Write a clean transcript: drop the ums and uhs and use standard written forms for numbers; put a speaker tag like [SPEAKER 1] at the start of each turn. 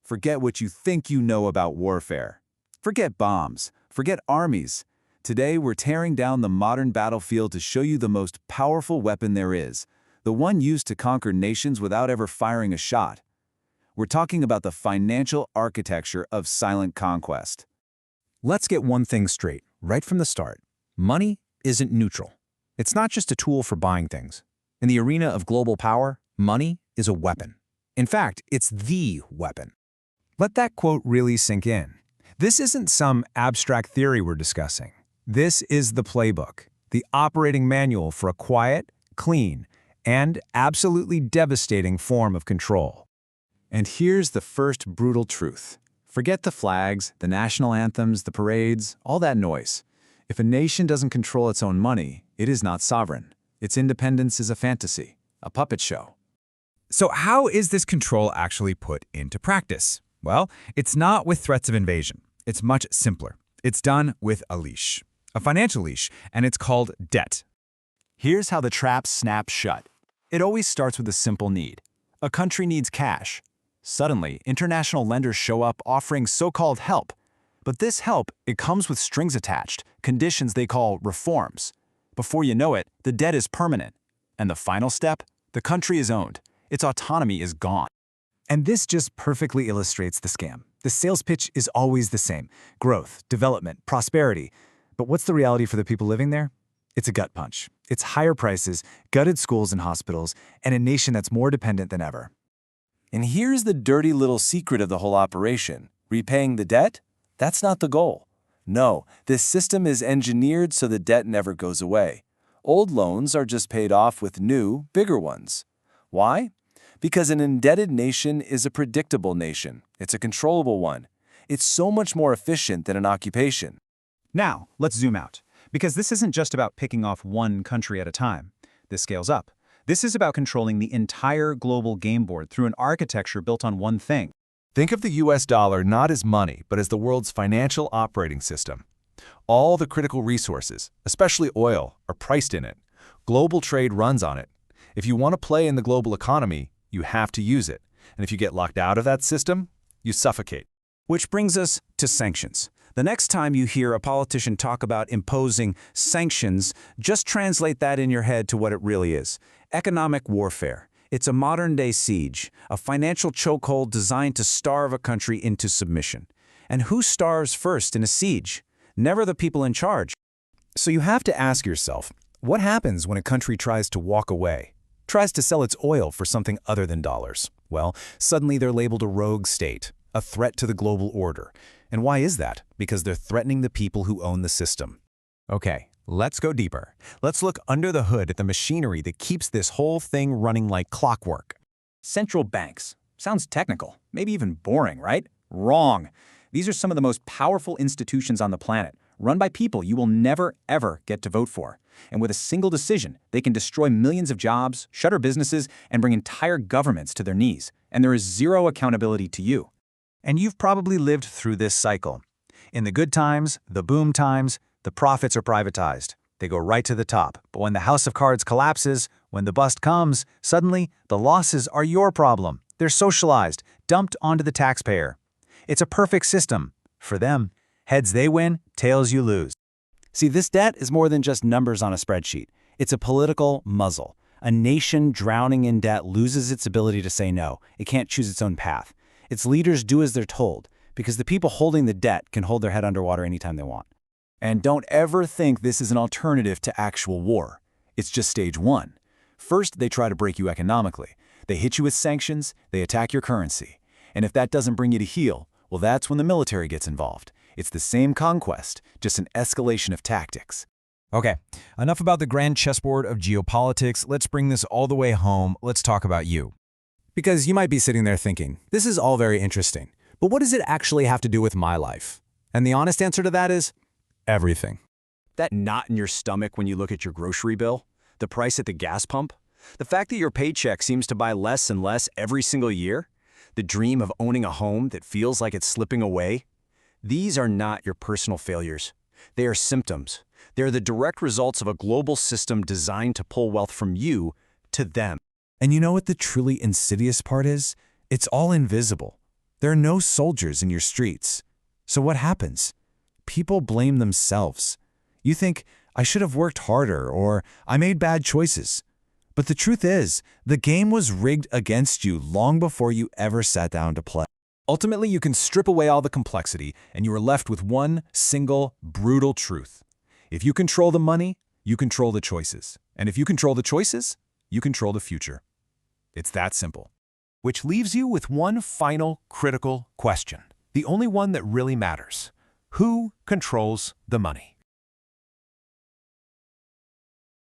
[SPEAKER 1] Forget what you think you know about warfare. Forget bombs. Forget armies. Today, we're tearing down the modern battlefield to show you the most powerful weapon there is, the one used to conquer nations without ever firing a shot. We're talking about the financial architecture of silent conquest.
[SPEAKER 2] Let's get one thing straight, right from the start. Money isn't neutral. It's not just a tool for buying things. In the arena of global power, money is a weapon. In fact, it's the weapon. Let that quote really sink in. This isn't some abstract theory we're discussing. This is the playbook, the operating manual for a quiet, clean, and absolutely devastating form of control.
[SPEAKER 1] And here's the first brutal truth. Forget the flags, the national anthems, the parades, all that noise. If a nation doesn't control its own money, it is not sovereign. Its independence is a fantasy, a puppet show.
[SPEAKER 3] So how is this control actually put into practice? Well, it's not with threats of invasion. It's much simpler. It's done with a leash, a financial leash, and it's called debt.
[SPEAKER 1] Here's how the trap snaps shut. It always starts with a simple need. A country needs cash. Suddenly, international lenders show up offering so-called help. But this help, it comes with strings attached, conditions they call reforms. Before you know it, the debt is permanent. And the final step? The country is owned. Its autonomy is gone.
[SPEAKER 2] And this just perfectly illustrates the scam. The sales pitch is always the same. Growth, development, prosperity. But what's the reality for the people living there? It's a gut punch. It's higher prices, gutted schools and hospitals, and a nation that's more dependent than ever.
[SPEAKER 1] And here's the dirty little secret of the whole operation. Repaying the debt? That's not the goal. No, this system is engineered so the debt never goes away. Old loans are just paid off with new, bigger ones. Why? Because an indebted nation is a predictable nation. It's a controllable one. It's so much more efficient than an occupation.
[SPEAKER 2] Now, let's zoom out, because this isn't just about picking off one country at a time. This scales up. This is about controlling the entire global game board through an architecture built on one thing.
[SPEAKER 4] Think of the US dollar not as money, but as the world's financial operating system. All the critical resources, especially oil, are priced in it. Global trade runs on it. If you want to play in the global economy, you have to use it. And if you get locked out of that system, you suffocate.
[SPEAKER 2] Which brings us to sanctions. The next time you hear a politician talk about imposing sanctions, just translate that in your head to what it really is. Economic warfare. It's a modern-day siege, a financial chokehold designed to starve a country into submission. And who starves first in a siege? Never the people in charge. So you have to ask yourself, what happens when a country tries to walk away? Tries to sell its oil for something other than dollars? Well, suddenly they're labeled a rogue state, a threat to the global order. And why is that? Because they're threatening the people who own the system. Okay, let's go deeper. Let's look under the hood at the machinery that keeps this whole thing running like clockwork. Central banks. Sounds technical, maybe even boring, right? Wrong. These are some of the most powerful institutions on the planet, run by people you will never, ever get to vote for. And with a single decision, they can destroy millions of jobs, shutter businesses, and bring entire governments to their knees. And there is zero accountability to you. And you've probably lived through this cycle. In the good times, the boom times, the profits are privatized. They go right to the top. But when the house of cards collapses, when the bust comes, suddenly the losses are your problem. They're socialized, dumped onto the taxpayer. It's a perfect system. For them, heads they win, tails you lose. See, this debt is more than just numbers on a spreadsheet. It's a political muzzle. A nation drowning in debt loses its ability to say no. It can't choose its own path. Its leaders do as they're told, because the people holding the debt can hold their head underwater anytime they want.
[SPEAKER 1] And don't ever think this is an alternative to actual war. It's just stage one. First, they try to break you economically. They hit you with sanctions, they attack your currency. And if that doesn't bring you to heel, well, that's when the military gets involved. It's the same conquest, just an escalation of tactics.
[SPEAKER 3] Okay, enough about the grand chessboard of geopolitics. Let's bring this all the way home. Let's talk about you.
[SPEAKER 2] Because you might be sitting there thinking, this is all very interesting, but what does it actually have to do with my life? And the honest answer to that is everything.
[SPEAKER 1] That knot in your stomach when you look at your grocery bill, the price at the gas pump, the fact that your paycheck seems to buy less and less every single year, the dream of owning a home that feels like it's slipping away. These are not your personal failures. They are symptoms. They are the direct results of a global system designed to pull wealth from you to them.
[SPEAKER 2] And you know what the truly insidious part is? It's all invisible. There are no soldiers in your streets. So what happens? People blame themselves. You think, I should have worked harder, or I made bad choices. But the truth is, the game was rigged against you long before you ever sat down to play.
[SPEAKER 1] Ultimately, you can strip away all the complexity, and you are left with one single, brutal truth. If you control the money, you control the choices. And if you control the choices, you control the future. It's that simple.
[SPEAKER 5] Which leaves you with one final critical question, the only one that really matters. Who controls the money?